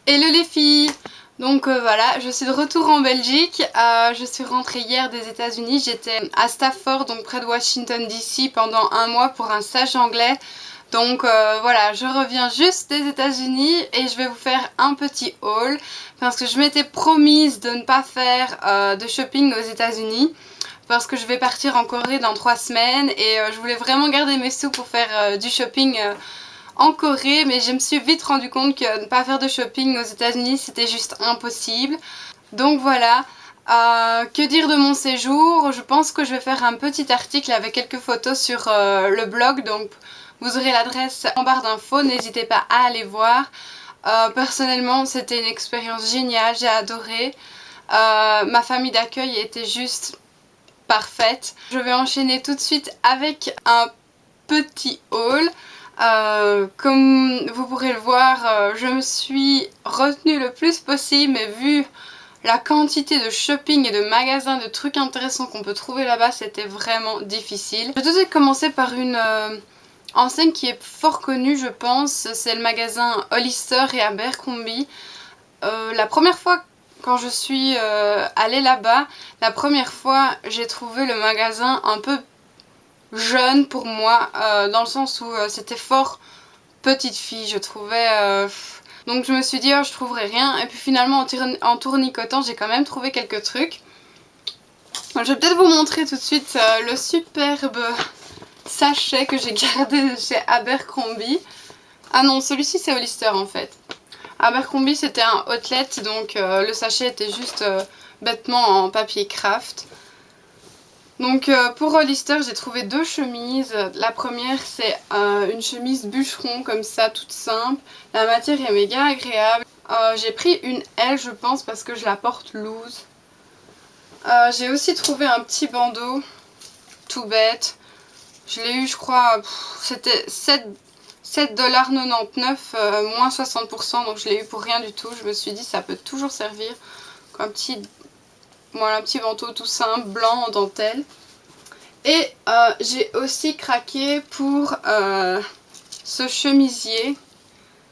Hello les filles. Donc voilà, je suis de retour en Belgique. Je suis rentrée hier des États-Unis. J'étais à Stafford, donc près de Washington DC, pendant un mois pour un stage anglais. Donc voilà, je reviens juste des États-Unis et je vais vous faire un petit haul parce que je m'étais promise de ne pas faire de shopping aux États-Unis parce que je vais partir en Corée dans 3 semaines et je voulais vraiment garder mes sous pour faire du shopping en Corée, mais je me suis vite rendu compte que ne pas faire de shopping aux États-Unis c'était juste impossible. Donc voilà. Que dire de mon séjour? Je pense que je vais faire un petit article avec quelques photos sur le blog, donc vous aurez l'adresse en barre d'infos, n'hésitez pas à aller voir. Personnellement c'était une expérience géniale, j'ai adoré. Ma famille d'accueil était juste parfaite. Je vais enchaîner tout de suite avec un petit haul. Comme vous pourrez le voir, je me suis retenue le plus possible, mais vu la quantité de shopping et de magasins, de trucs intéressants qu'on peut trouver là-bas, c'était vraiment difficile. Je vais tout de suite commencer par une enseigne qui est fort connue, je pense. C'est le magasin Hollister et Abercrombie. La première fois quand je suis allée là-bas, la première fois j'ai trouvé le magasin un peu jeune pour moi, dans le sens où c'était fort petite fille, je trouvais. Donc je me suis dit, oh, je trouverai rien. Et puis finalement, en tournicotant, j'ai quand même trouvé quelques trucs. Je vais peut-être vous montrer tout de suite le superbe sachet que j'ai gardé de chez Abercrombie. Ah non, celui-ci c'est Hollister en fait. Abercrombie c'était un outlet, donc le sachet était juste bêtement en papier craft. Donc pour Hollister j'ai trouvé deux chemises. La première c'est une chemise bûcheron comme ça, toute simple. La matière est méga agréable. J'ai pris une L je pense parce que je la porte loose. J'ai aussi trouvé un petit bandeau tout bête. Je l'ai eu je crois, c'était 7,99 $, moins 60%, donc je l'ai eu pour rien du tout. Je me suis dit ça peut toujours servir. Un petit, voilà, un petit manteau tout simple, blanc en dentelle. Et j'ai aussi craqué pour ce chemisier.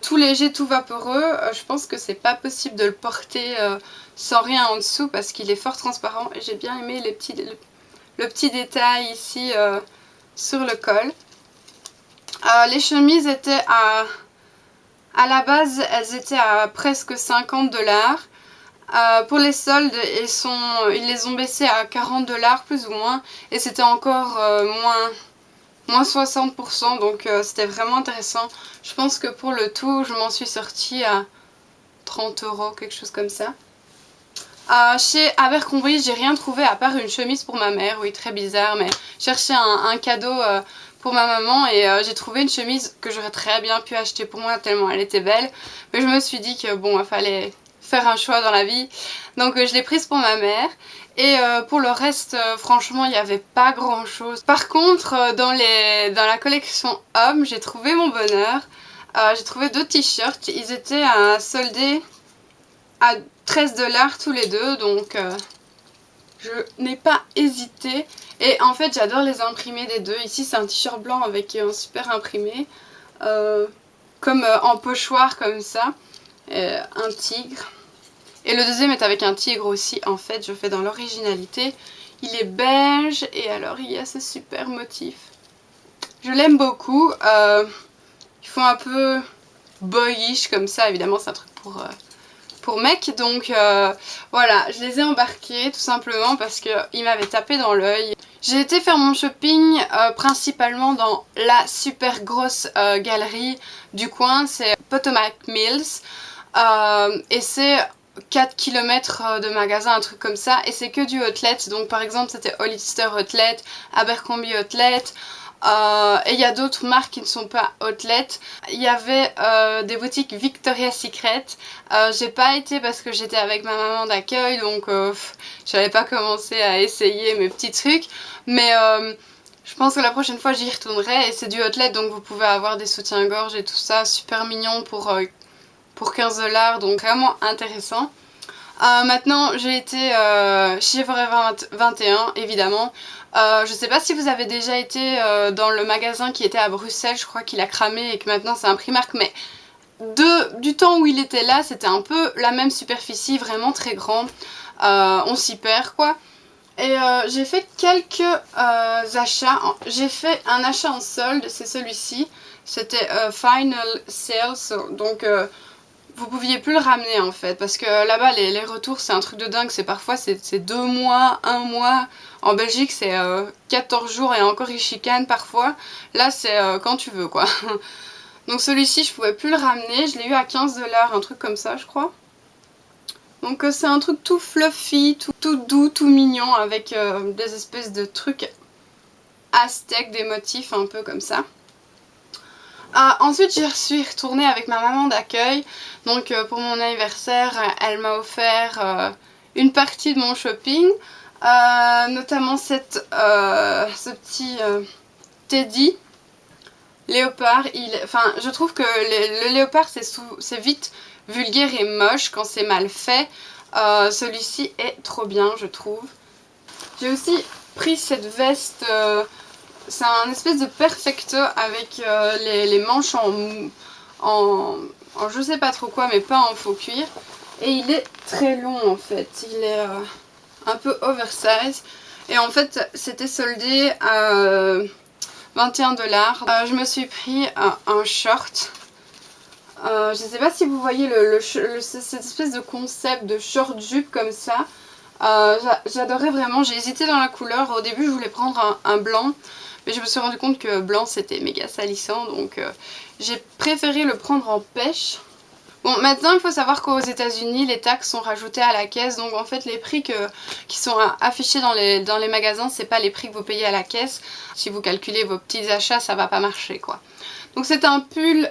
Tout léger, tout vaporeux. Je pense que c'est pas possible de le porter sans rien en dessous parce qu'il est fort transparent. Et j'ai bien aimé le petit détail ici sur le col. Les chemises étaient à la base, elles étaient à presque 50 $. Pour les soldes, ils les ont baissés à 40 $ plus ou moins. Et c'était encore moins 60%, donc c'était vraiment intéressant. Je pense que pour le tout, je m'en suis sortie à 30 €, quelque chose comme ça. Chez Abercrombie, j'ai rien trouvé à part une chemise pour ma mère. Oui, très bizarre, mais je cherchais un cadeau pour ma maman et j'ai trouvé une chemise que j'aurais très bien pu acheter pour moi tellement elle était belle. Mais je me suis dit que bon, il fallait faire un choix dans la vie. Donc je l'ai prise pour ma mère. Et pour le reste, franchement, il n'y avait pas grand chose. Par contre, dans la collection hommes, j'ai trouvé mon bonheur. J'ai trouvé deux t-shirts. Ils étaient soldés à 13 $ tous les deux, donc je n'ai pas hésité. Et en fait j'adore les imprimés des deux. Ici c'est un t-shirt blanc avec un super imprimé, comme en pochoir comme ça, un tigre. Et le deuxième est avec un tigre aussi, en fait je fais dans l'originalité. Il est beige et alors il y a ce super motif. Je l'aime beaucoup. Ils font un peu boyish comme ça, évidemment c'est un truc pour mec, donc voilà, je les ai embarqués tout simplement parce qu'ils m'avaient tapé dans l'œil. J'ai été faire mon shopping principalement dans la super grosse galerie du coin, c'est Potomac Mills, et c'est 4 km de magasins, un truc comme ça, et c'est que du outlet. Donc par exemple c'était Hollister Outlet, Abercrombie Outlet, et il y a d'autres marques qui ne sont pas outlet. Il y avait des boutiques Victoria's Secret. J'ai pas été parce que j'étais avec ma maman d'accueil, donc j'avais pas commencé à essayer mes petits trucs, mais je pense que la prochaine fois j'y retournerai. Et c'est du outlet, donc vous pouvez avoir des soutiens-gorge et tout ça, super mignon pour 15 $, donc vraiment intéressant. Maintenant j'ai été chez Forever 21 évidemment. Je sais pas si vous avez déjà été dans le magasin qui était à Bruxelles, je crois qu'il a cramé et que maintenant c'est un Primark, mais du temps où il était là, c'était un peu la même superficie, vraiment très grand. On s'y perd quoi. Et j'ai fait quelques achats. J'ai fait un achat en solde, c'est celui-ci. C'était Final Sales, donc vous pouviez plus le ramener en fait. Parce que là-bas, les retours, c'est un truc de dingue. C'est parfois, c'est 2 mois, 1 mois. En Belgique, c'est 14 jours et encore ils chicanent parfois. Là, c'est quand tu veux quoi. Donc celui-ci, je pouvais plus le ramener. Je l'ai eu à 15 $, un truc comme ça, je crois. Donc c'est un truc tout fluffy, tout doux, tout mignon, avec des espèces de trucs aztèques, des motifs un peu comme ça. Ensuite, je suis retournée avec ma maman d'accueil. Donc pour mon anniversaire, elle m'a offert une partie de mon shopping. Notamment ce petit teddy léopard. Enfin, je trouve que le léopard, c'est vite vulgaire et moche quand c'est mal fait. Celui-ci est trop bien, je trouve. J'ai aussi pris cette veste, c'est un espèce de perfecto avec les manches en je sais pas trop quoi, mais pas en faux cuir. Et il est très long en fait, il est un peu oversize. Et en fait, c'était soldé à 21 $. Je me suis pris un short. Je sais pas si vous voyez cette espèce de concept de short jupe comme ça. J'adorais vraiment, j'ai hésité dans la couleur. Au début je voulais prendre un blanc, mais je me suis rendu compte que blanc c'était méga salissant, donc j'ai préféré le prendre en pêche. Bon, maintenant il faut savoir qu'aux États-Unis les taxes sont rajoutées à la caisse, donc en fait les prix qui sont affichés dans les magasins, c'est pas les prix que vous payez à la caisse. Si vous calculez vos petits achats, ça va pas marcher quoi. Donc c'est un pull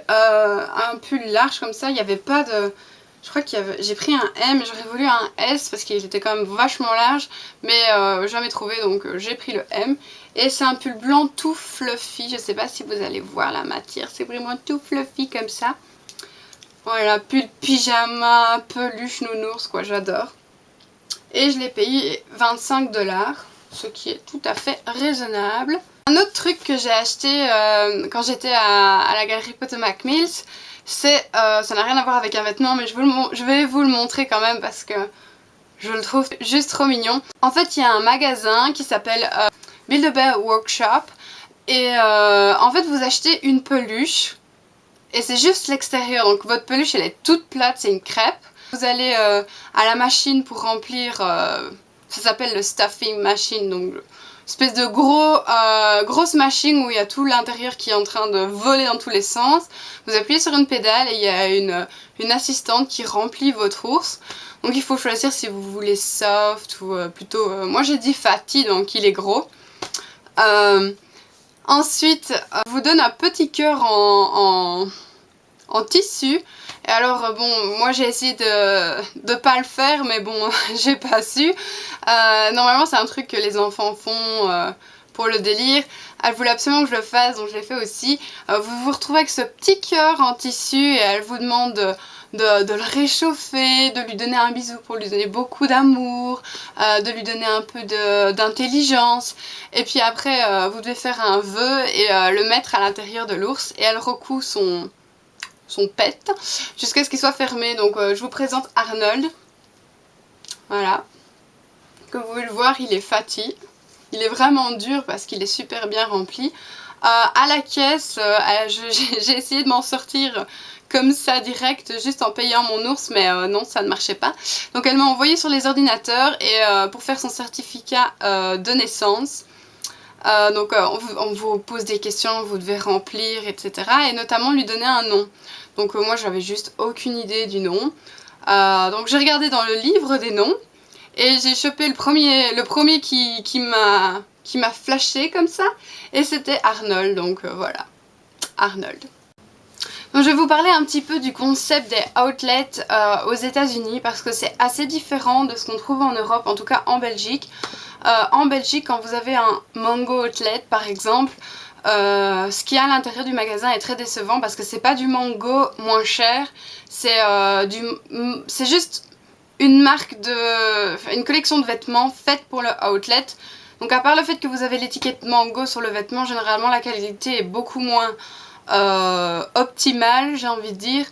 large comme ça, il n'y avait pas de... Je crois j'ai pris un M, j'aurais voulu un S parce qu'il était quand même vachement large, mais jamais trouvé, donc j'ai pris le M. Et c'est un pull blanc tout fluffy, je sais pas si vous allez voir la matière, c'est vraiment tout fluffy comme ça. Voilà, pull pyjama, peluche nounours quoi, j'adore. Et je l'ai payé 25 $, ce qui est tout à fait raisonnable. Un autre truc que j'ai acheté quand j'étais à la galerie Potomac Mills, c'est, ça n'a rien à voir avec un vêtement, mais je vais vous le montrer quand même parce que je le trouve juste trop mignon. En fait, il y a un magasin qui s'appelle Build-A-Bear Workshop et en fait, vous achetez une peluche et c'est juste l'extérieur. Donc votre peluche, elle est toute plate, c'est une crêpe. Vous allez à la machine pour remplir, ça s'appelle le stuffing machine, donc espèce de grosse machine où il y a tout l'intérieur qui est en train de voler dans tous les sens. Vous appuyez sur une pédale et il y a une assistante qui remplit votre ours. Donc il faut choisir si vous voulez soft ou plutôt... moi j'ai dit fatty, donc il est gros. Ensuite, on vous donne un petit cœur en tissu. Et alors bon, moi j'ai essayé de pas le faire, mais bon, j'ai pas su. Normalement c'est un truc que les enfants font pour le délire. Elle voulait absolument que je le fasse, donc je l'ai fait aussi. Vous vous retrouvez avec ce petit cœur en tissu et elle vous demande de le réchauffer, de lui donner un bisou pour lui donner beaucoup d'amour, de lui donner un peu d'intelligence. Et puis après, vous devez faire un vœu et le mettre à l'intérieur de l'ours et elle recoue son pet jusqu'à ce qu'il soit fermé. Donc je vous présente Arnold. Voilà. Comme vous pouvez le voir, il est fatty. Il est vraiment dur parce qu'il est super bien rempli. À la caisse, j'ai essayé de m'en sortir comme ça direct, juste en payant mon ours, mais non, ça ne marchait pas. Donc elle m'a envoyé sur les ordinateurs et pour faire son certificat de naissance. Donc on vous pose des questions, vous devez remplir, etc. Et notamment lui donner un nom. Donc moi j'avais juste aucune idée du nom. Donc j'ai regardé dans le livre des noms et j'ai chopé le premier qui m'a flashé comme ça. Et c'était Arnold, donc voilà, Arnold. Donc je vais vous parler un petit peu du concept des outlets aux États-Unis parce que c'est assez différent de ce qu'on trouve en Europe, en tout cas en Belgique. En Belgique, quand vous avez un Mango Outlet par exemple, ce qu'il y a à l'intérieur du magasin est très décevant parce que c'est pas du mango moins cher, c'est juste une une collection de vêtements faite pour le outlet. Donc à part le fait que vous avez l'étiquette mango sur le vêtement, généralement la qualité est beaucoup moins optimale, j'ai envie de dire.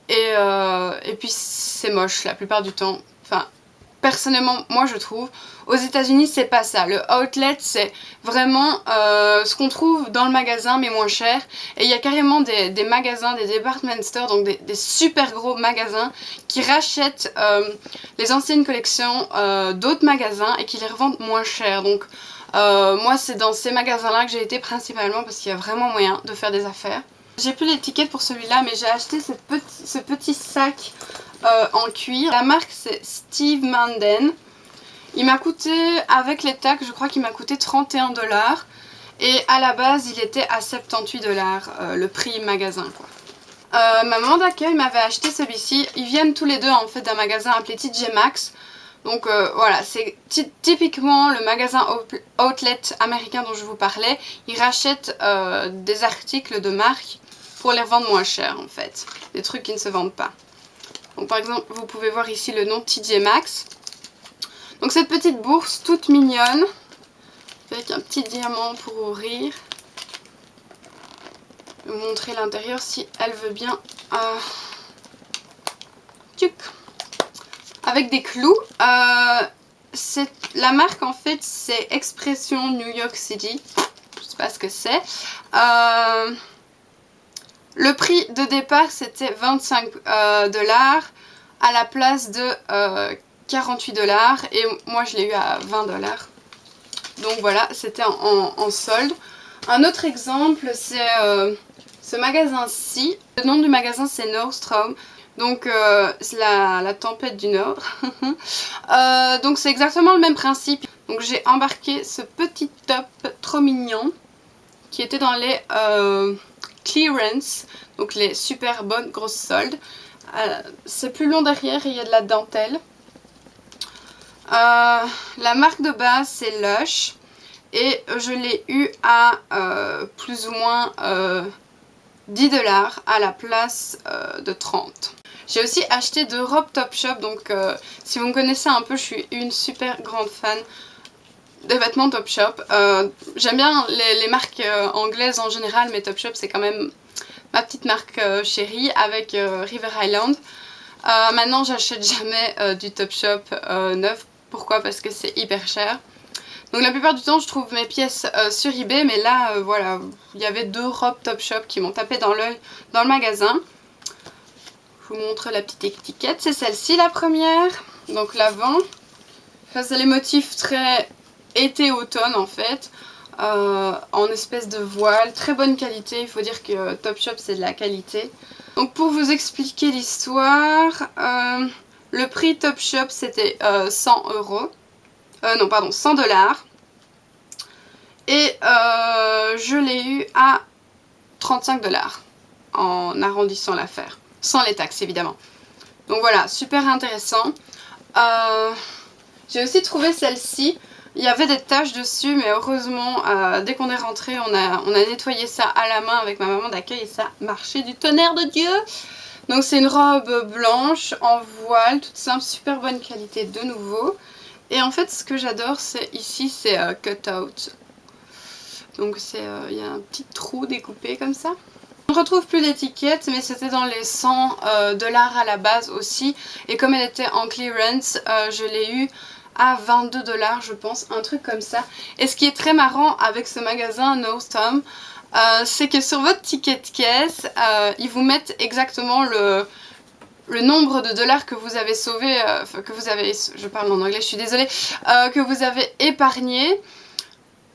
Et puis c'est moche la plupart du temps. Enfin, personnellement, moi je trouve. Aux États-Unis, c'est pas ça. Le outlet, c'est vraiment ce qu'on trouve dans le magasin, mais moins cher. Et il y a carrément des magasins, des department stores, donc des super gros magasins qui rachètent les anciennes collections d'autres magasins et qui les revendent moins cher. Donc moi, c'est dans ces magasins-là que j'ai été principalement parce qu'il y a vraiment moyen de faire des affaires. J'ai plus l'étiquette pour celui-là, mais j'ai acheté ce petit sac en cuir. La marque, c'est Steve Madden. Il m'a coûté, avec les taxes, je crois qu'il m'a coûté 31 $. Et à la base, il était à 78 $, le prix magasin, quoi. Ma maman d'accueil m'avait acheté celui-ci. Ils viennent tous les deux en fait d'un magasin appelé TJ Maxx. Donc voilà, c'est typiquement le magasin outlet américain dont je vous parlais. Ils rachètent des articles de marque pour les vendre moins cher en fait. Des trucs qui ne se vendent pas. Donc par exemple, vous pouvez voir ici le nom TJ Maxx. Donc cette petite bourse toute mignonne, avec un petit diamant pour ouvrir. Je vais vous montrer l'intérieur si elle veut bien. Tchuc. Avec des clous. La marque en fait c'est Expression New York City. Je sais pas ce que c'est. Le prix de départ c'était 25 $, à la place de 48 $, et moi je l'ai eu à 20 $. Donc voilà, c'était en solde. Un autre exemple, c'est ce magasin-ci. Le nom du magasin c'est Nordstrom. Donc c'est la tempête du Nord. Donc c'est exactement le même principe. Donc j'ai embarqué ce petit top trop mignon qui était dans les clearance, donc les super bonnes grosses soldes. C'est plus long derrière et il y a de la dentelle. La marque de base c'est Lush et je l'ai eu à plus ou moins 10 $ à la place de 30. J'ai aussi acheté 2 robes Topshop, donc si vous me connaissez un peu, je suis une super grande fan des vêtements Topshop. J'aime bien les marques anglaises en général, mais Topshop c'est quand même ma petite marque chérie avec River Island. Maintenant j'achète jamais du Topshop neuf. Pourquoi? Parce que c'est hyper cher. Donc la plupart du temps je trouve mes pièces sur eBay, mais là voilà, il y avait 2 robes Topshop qui m'ont tapé dans l'œil dans le magasin. Je vous montre la petite étiquette, c'est celle-ci la première, donc l'avant. Ça c'est les motifs très été-automne en fait, en espèce de voile, très bonne qualité, il faut dire que Topshop c'est de la qualité. Donc pour vous expliquer l'histoire, le prix Topshop c'était 100 €. Non pardon, 100 $. Et je l'ai eu à 35 $ en arrondissant l'affaire. Sans les taxes évidemment. Donc voilà, super intéressant. J'ai aussi trouvé celle-ci. Il y avait des taches dessus, mais heureusement, dès qu'on est rentré, on a nettoyé ça à la main avec ma maman d'accueil et ça marchait du tonnerre de Dieu. Donc c'est une robe blanche en voile, toute simple, super bonne qualité de nouveau. Et en fait, ce que j'adore, c'est ici, c'est cut out. Donc il y a un petit trou découpé comme ça. On ne retrouve plus l'étiquette, mais c'était dans les 100 $ à la base aussi. Et comme elle était en clearance, je l'ai eu à 22 $, je pense, un truc comme ça. Et ce qui est très marrant avec ce magasin Nordstrom, c'est que sur votre ticket de caisse, ils vous mettent exactement le nombre de dollars que vous avez sauvé, je parle en anglais, je suis désolée, que vous avez épargné.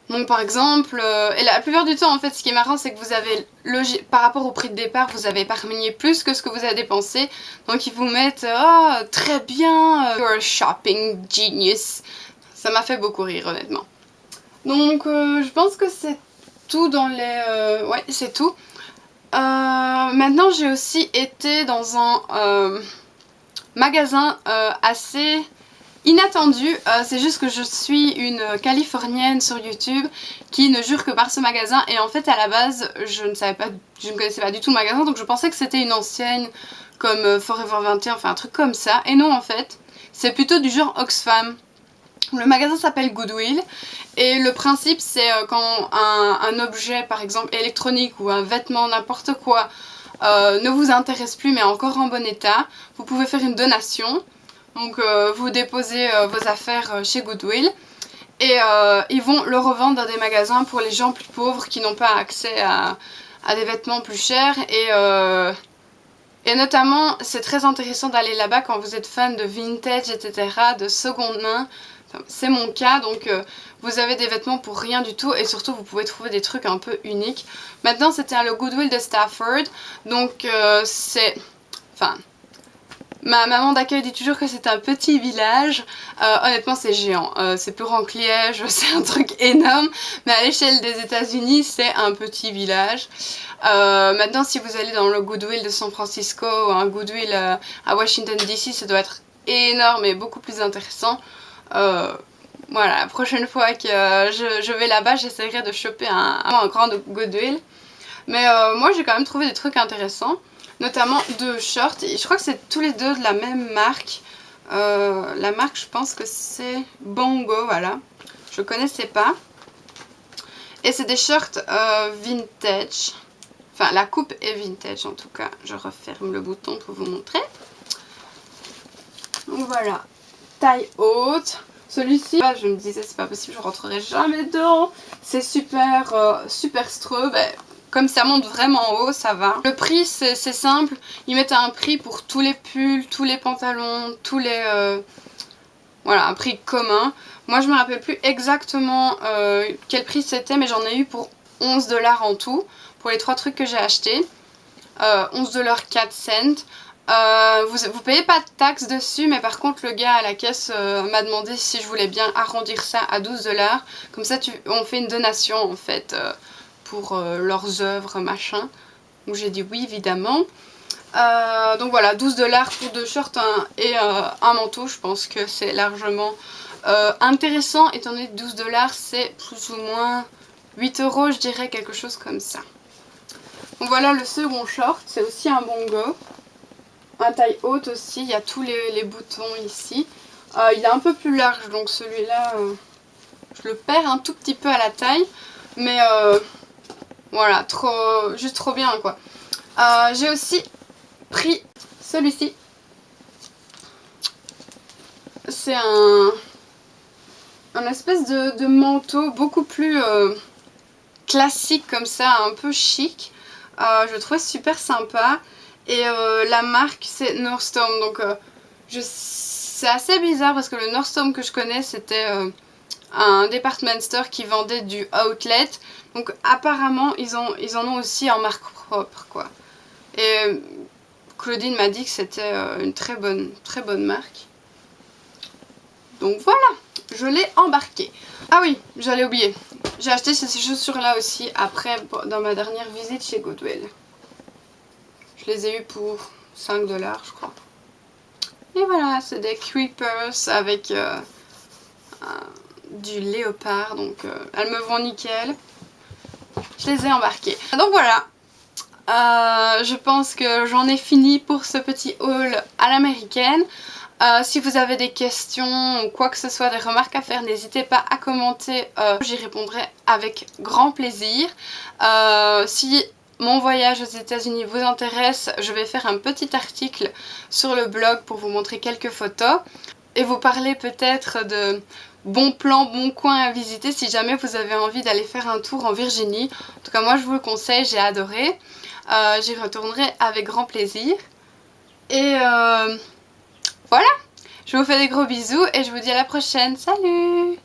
Donc par exemple, et la plupart du temps en fait ce qui est marrant c'est que vous avez, par rapport au prix de départ, vous avez épargné plus que ce que vous avez dépensé. Donc ils vous mettent oh, très bien, you're a shopping genius. Ça m'a fait beaucoup rire honnêtement. Donc je pense que c'est tout dans les... ouais c'est tout. Maintenant j'ai aussi été dans un magasin assez... inattendu, c'est juste que je suis une Californienne sur YouTube qui ne jure que par ce magasin et en fait à la base je ne connaissais pas du tout le magasin, donc je pensais que c'était une enseigne comme Forever 21, enfin un truc comme ça, et non en fait c'est plutôt du genre Oxfam. Le magasin s'appelle Goodwill et le principe c'est quand un objet par exemple électronique ou un vêtement n'importe quoi ne vous intéresse plus mais encore en bon état, vous pouvez faire une donation. Donc vous déposez vos affaires chez Goodwill et ils vont le revendre dans des magasins pour les gens plus pauvres qui n'ont pas accès à des vêtements plus chers. Et notamment, c'est très intéressant d'aller là-bas quand vous êtes fan de vintage, etc., de seconde main. Enfin, c'est mon cas, donc vous avez des vêtements pour rien du tout et surtout vous pouvez trouver des trucs un peu uniques. Maintenant, c'était le Goodwill de Stafford, donc c'est... Enfin... Ma maman d'accueil dit toujours que c'est un petit village. Honnêtement, c'est géant. C'est plus grand que Liège, c'est un truc énorme. Mais à l'échelle des États-Unis, c'est un petit village. Maintenant, si vous allez dans le Goodwill de San Francisco ou un Goodwill à Washington DC, ça doit être énorme et beaucoup plus intéressant. Voilà, la prochaine fois que je vais là-bas, j'essaierai de choper un grand Goodwill. Mais moi, j'ai quand même trouvé des trucs intéressants. Notamment deux shorts, et je crois que c'est tous les deux de la même marque. La marque, je pense que c'est Bongo, voilà. Je connaissais pas. Et c'est des shorts vintage. Enfin, la coupe est vintage en tout cas. Je referme le bouton pour vous montrer. Donc voilà, taille haute. Celui-ci, je me disais c'est pas possible, je rentrerai jamais dedans. C'est super, super streux. Comme ça monte vraiment haut, ça va. Le prix, c'est simple. Ils mettent un prix pour tous les pulls, tous les pantalons, tous les... voilà, un prix commun. Moi, je me rappelle plus exactement quel prix c'était, mais j'en ai eu pour 11 $ en tout. Pour les 3 trucs que j'ai achetés. 11 $ 4 cents. Vous payez pas de taxes dessus, mais par contre le gars à la caisse m'a demandé si je voulais bien arrondir ça à 12 $. Comme ça, on fait une donation en fait. Pour leurs œuvres machin, où j'ai dit oui évidemment. Donc voilà, 12 $ pour 2 shorts et un manteau. Je pense que c'est largement intéressant étant donné que 12 $ c'est plus ou moins 8 € je dirais, quelque chose comme ça. Donc voilà le second short, c'est aussi un Bongo, un taille haute aussi, il y a tous les boutons ici. Il est un peu plus large donc celui-là je le perds un tout petit peu à la taille, mais voilà, juste trop bien quoi. J'ai aussi pris celui-ci. C'est un espèce de manteau beaucoup plus classique comme ça, un peu chic. Je le trouvais super sympa. Et la marque c'est Nordstrom. Donc c'est assez bizarre parce que le Nordstrom que je connais c'était... un department store qui vendait du outlet. Donc apparemment ils en ont aussi en marque propre quoi. Et Claudine m'a dit que c'était une très bonne marque. Donc voilà, je l'ai embarqué. Ah oui, j'allais oublier. J'ai acheté ces chaussures là aussi après dans ma dernière visite chez Goodwill. Je les ai eues pour 5 $ je crois. Et voilà, c'est des creepers avec du léopard, donc elles me vont nickel. Je les ai embarquées. Donc voilà, je pense que j'en ai fini pour ce petit haul à l'américaine. Si vous avez des questions ou quoi que ce soit, des remarques à faire, n'hésitez pas à commenter, j'y répondrai avec grand plaisir. Si mon voyage aux États-Unis vous intéresse, je vais faire un petit article sur le blog pour vous montrer quelques photos et vous parler peut-être de bons plans, bons coins à visiter si jamais vous avez envie d'aller faire un tour en Virginie. En tout cas moi je vous le conseille, j'ai adoré. J'y retournerai avec grand plaisir. Et voilà, je vous fais des gros bisous et je vous dis à la prochaine. Salut!